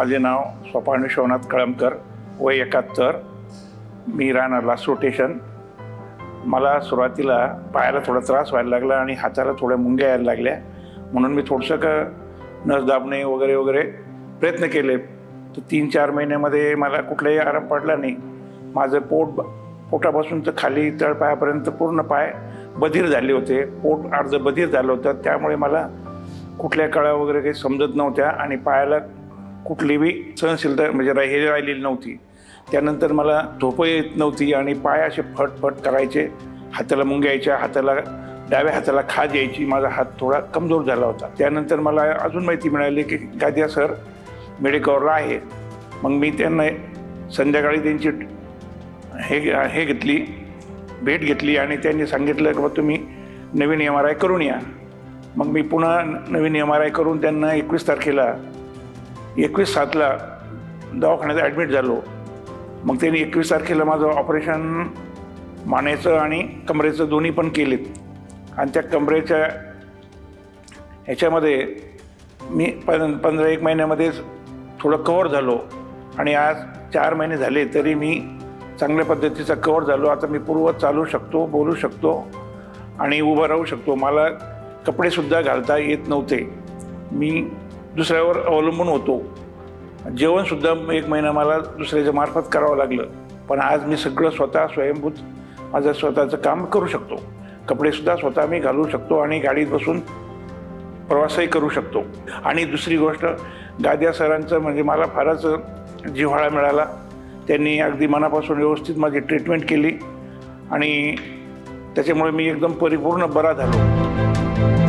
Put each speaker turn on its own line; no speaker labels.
माझे नाव स्वपान विश्वनाथ कळमकर, वय 71, मी राहणार लासूर स्टेशन। मला सुरुवातीला पायाला थोडा त्रास व्हायला लागला आणि हाताला थोड्या मुंग्या यायला लागल्या, म्हणून मी थोडंसं नस दाबणे वगैरे वगैरे प्रयत्न केले। तर 3-4 महिन्यामध्ये मला कुठलाही आराम पडला नाही। माझं पोटापासून तर खाली तळपायापर्यंत पूर्ण पाय बधीर झाले होते, पोट अर्ध बधीर झालं होतं। त्यामुळे मला कुठल्या कळा वगैरे काही समजत नव्हत्या आणि पायाला कुठलीही सहनशीलता म्हणजे राहिलेली नव्हती। त्यानंतर मला झोप येत नव्हती आणि पाय असे फटफट करायचे, हाताला मुंग्या यायच्या, डाव्या हाताला खाज यायची, माझा हात थोडा कमजोर झाला होता। त्यानंतर मला अजून माहिती मिळाली की गादिया सर मेडिकवरला आहे। मग मी त्यांना संध्याकाळी त्यांची भेट घेतली आणि त्यांनी सांगितलं की तुम्ही नवीन MRI करून या। मग मी पुन्हा नवीन MRI करून त्यांना 21 तारखेला 21/7 दवाखान्यात ॲडमिट झालो। मग त्यांनी 21 तारखेला माझं ऑपरेशन मानेचं आणि कमरेचं दोन्ही पण केलेत आणि त्या कमरेच्या ह्याच्यामध्ये मी 15-1 महिन्यामध्येच थोडं कव्हर झालो आणि आज 4 महिने झाले तरी मी चांगल्या पद्धतीचा कव्हर झालो। आता मी पूर्ववत चालू शकतो, बोलू शकतो आणि उभं राहू शकतो। मला कपडेसुद्धा घालता येत नव्हते, मी दुसऱ्यावर अवलंबून होतो। जेवणसुद्धा 1 महिना मला दुसऱ्याच्या मार्फत करावं लागलं, पण आज मी सगळं स्वतः स्वयंभूत माझं स्वतःचं काम करू शकतो। कपडेसुद्धा स्वतः मी घालू शकतो आणि गाडीत बसून प्रवासही करू शकतो। आणि दुसरी गोष्ट, गादिया सरांचं म्हणजे मला फारच जिव्हाळा मिळाला। त्यांनी अगदी मनापासून व्यवस्थित माझी ट्रीटमेंट केली आणि त्याच्यामुळे मी एकदम परिपूर्ण बरा झालो।